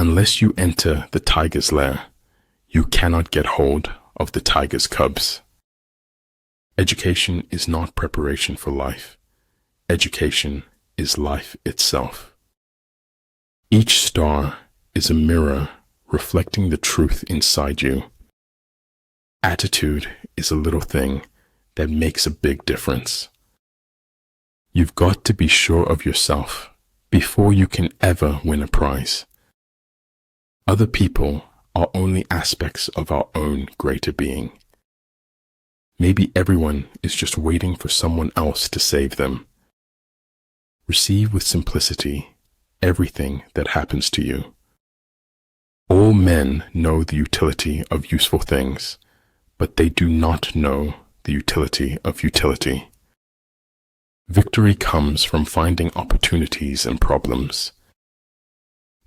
Unless you enter the tiger's lair, you cannot get hold of the tiger's cubs. Education is not preparation for life. Education is life itself. Each star is a mirror reflecting the truth inside you. Attitude is a little thing that makes a big difference. You've got to be sure of yourself before you can ever win a prize. Other people are only aspects of our own greater being. Maybe everyone is just waiting for someone else to save them. Receive with simplicity everything that happens to you. All men know the utility of useful things, but they do not know the utility of utility. Victory comes from finding opportunities and problems.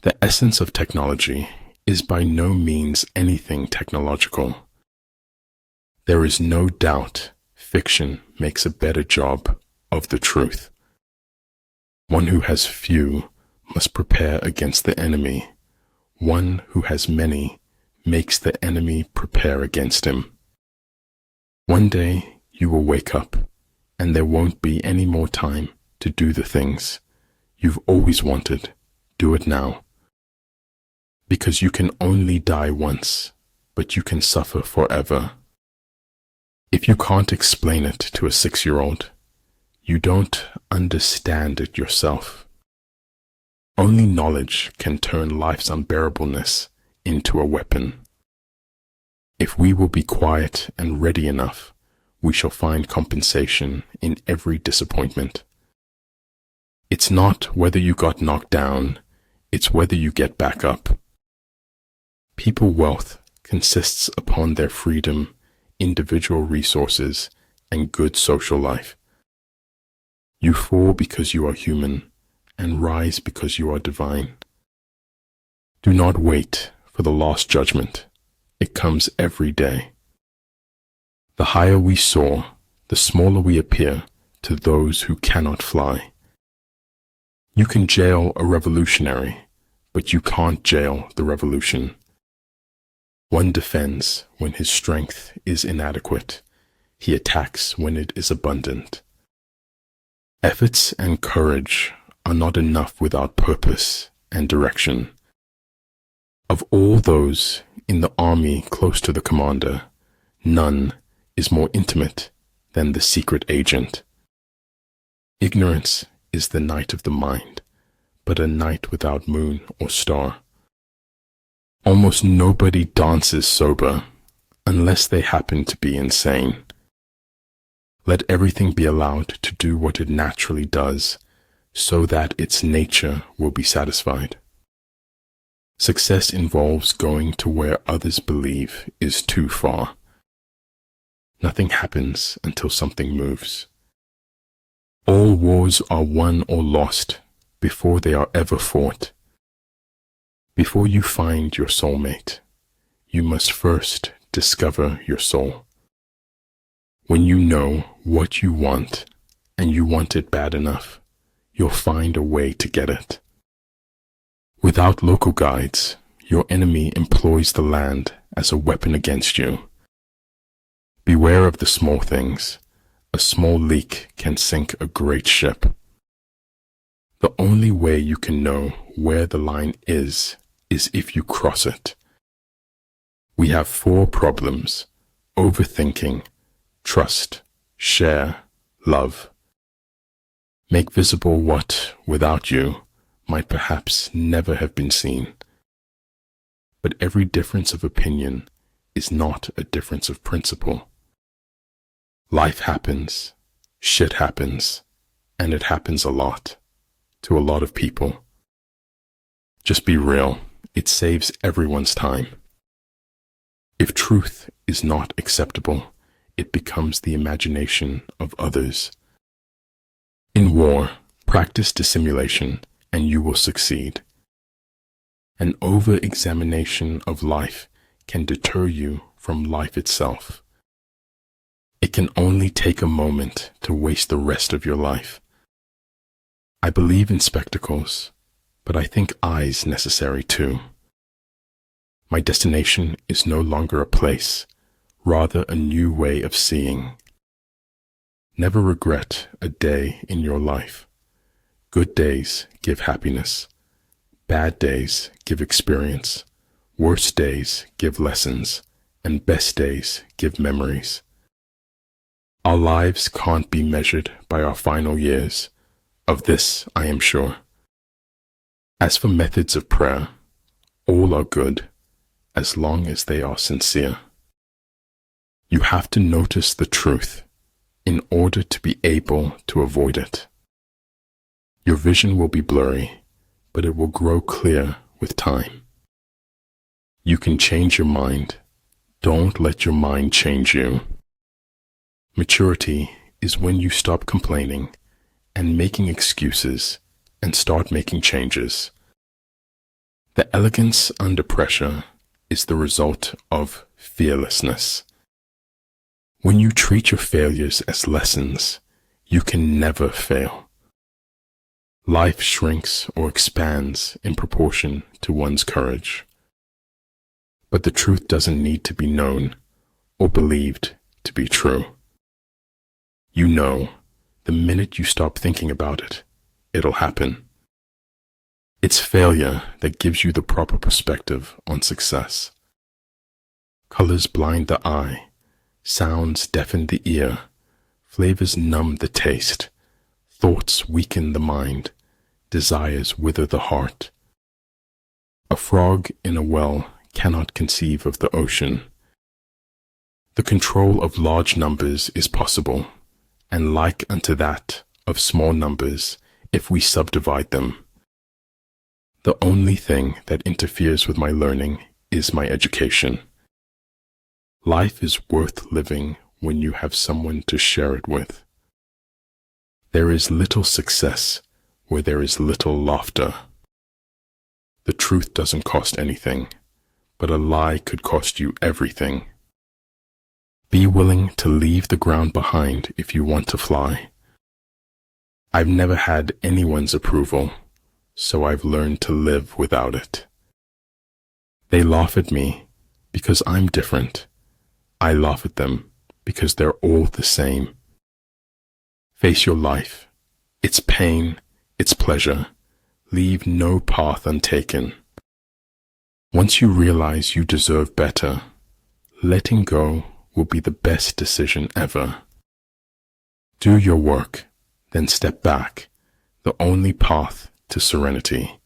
The essence of technology is by no means anything technological. There is no doubt fiction makes a better job of the truth. One who has few must prepare against the enemy. One who has many makes the enemy prepare against him. One day you will wake up, and there won't be any more time to do the things you've always wanted. Do it now. Because you can only die once, but you can suffer forever. If you can't explain it to a 6-year-old, you don't understand it yourself. Only knowledge can turn life's unbearableness into a weapon. If we will be quiet and ready enough, we shall find compensation in every disappointment. It's not whether you got knocked down, it's whether you get back up. People wealth consists upon their freedom, individual resources, and good social life. You fall because you are human, and rise because you are divine. Do not wait for the last judgment. It comes every day. The higher we soar, the smaller we appear to those who cannot fly. You can jail a revolutionary, but you can't jail the revolution. One defends when his strength is inadequate. He attacks when it is abundant. Efforts and courage are not enough without purpose and direction. Of all those in the army close to the commander, none is more intimate than the secret agent. Ignorance is the night of the mind, but a night without moon or star. Almost nobody dances sober unless they happen to be insane. Let everything be allowed to do what it naturally does, so that its nature will be satisfied. Success involves going to where others believe is too far. Nothing happens until something moves. All wars are won or lost before they are ever fought. Before you find your soulmate, you must first discover your soul. When you know what you want, and you want it bad enough, you'll find a way to get it. Without local guides, your enemy employs the land as a weapon against you. Beware of the small things. A small leak can sink a great ship. The only way you can know where the line is if you cross it. We have 4 problems: overthinking, trust, share, love. Make visible what, without you, might perhaps never have been seen. But every difference of opinion is not a difference of principle. Life happens, shit happens, and it happens a lot, to a lot of people. Just be real. It saves everyone's time. If truth is not acceptable, it becomes the imagination of others. In war, practice dissimulation, and you will succeed. An over-examination of life can deter you from life itself. It can only take a moment to waste the rest of your life. I believe in spectacles, but I think eyes necessary too. My destination is no longer a place, rather a new way of seeing. Never regret a day in your life. Good days give happiness. Bad days give experience. Worst days give lessons. And best days give memories. Our lives can't be measured by our final years. Of this I am sure. As for methods of prayer, all are good, as long as they are sincere. You have to notice the truth in order to be able to avoid it. Your vision will be blurry, but it will grow clear with time. You can change your mind. Don't let your mind change you. Maturity is when you stop complaining and making excuses and start making changes. The elegance under pressure is the result of fearlessness. When you treat your failures as lessons, you can never fail. Life shrinks or expands in proportion to one's courage. But the truth doesn't need to be known or believed to be true. You know, the minute you stop thinking about it, it'll happen. It's failure that gives you the proper perspective on success. Colors blind the eye, sounds deafen the ear, flavors numb the taste, thoughts weaken the mind, desires wither the heart. A frog in a well cannot conceive of the ocean. The control of large numbers is possible, and like unto that of small numbers if we subdivide them. The only thing that interferes with my learning is my education. Life is worth living when you have someone to share it with. There is little success where there is little laughter. The truth doesn't cost anything, but a lie could cost you everything. Be willing to leave the ground behind if you want to fly. I've never had anyone's approval, so I've learned to live without it. They laugh at me because I'm different. I laugh at them because they're all the same. Face your life, its pain, its pleasure. Leave no path untaken. Once you realize you deserve better, letting go will be the best decision ever. Do your work, then step back, the only path to serenity.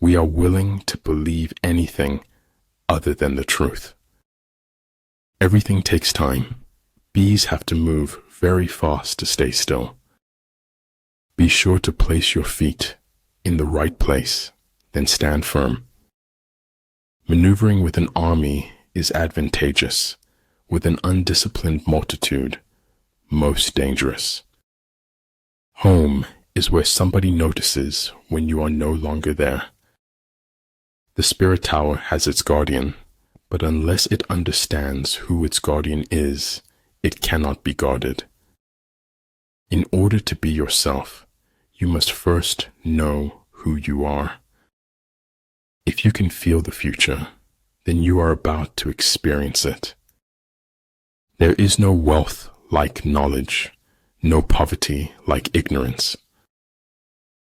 We are willing to believe anything other than the truth. Everything takes time. Bees have to move very fast to stay still. Be sure to place your feet in the right place, then stand firm. Maneuvering with an army is advantageous. With an undisciplined multitude, most dangerous. Home is where somebody notices when you are no longer there. The spirit tower has its guardian, but unless it understands who its guardian is, it cannot be guarded. In order to be yourself, you must first know who you are. If you can feel the future, then you are about to experience it. There is no wealth like knowledge, no poverty like ignorance.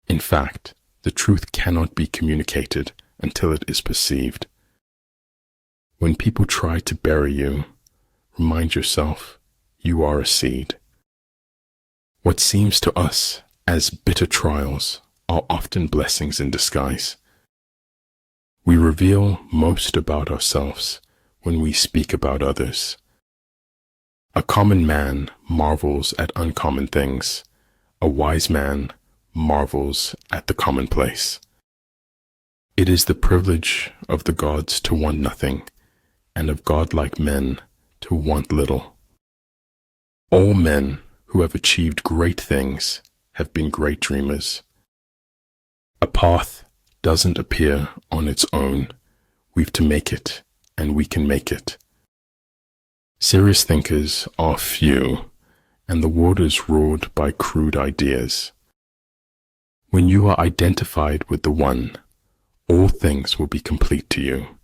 In fact, the truth cannot be communicated until it is perceived. When people try to bury you, remind yourself you are a seed. What seems to us as bitter trials are often blessings in disguise. We reveal most about ourselves when we speak about others. A common man marvels at uncommon things. A wise man marvels at the commonplace. It is the privilege of the gods to want nothing, and of godlike men to want little. All men who have achieved great things have been great dreamers. A path doesn't appear on its own. We've to make it, and we can make it. Serious thinkers are few, and the world is ruled by crude ideas. When you are identified with the One, all things will be complete to you.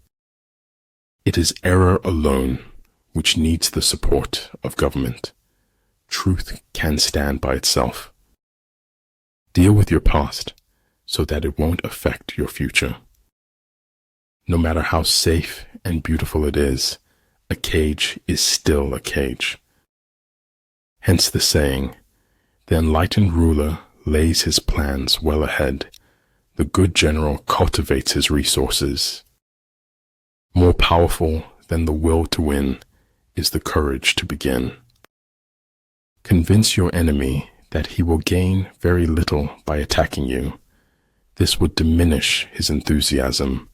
It is error alone which needs the support of government. Truth can stand by itself. Deal with your past so that it won't affect your future. No matter how safe and beautiful it is, a cage is still a cage. Hence the saying, the enlightened ruler lays his plans well ahead. The good general cultivates his resources. More powerful than the will to win is the courage to begin. Convince your enemy that he will gain very little by attacking you. This would diminish his enthusiasm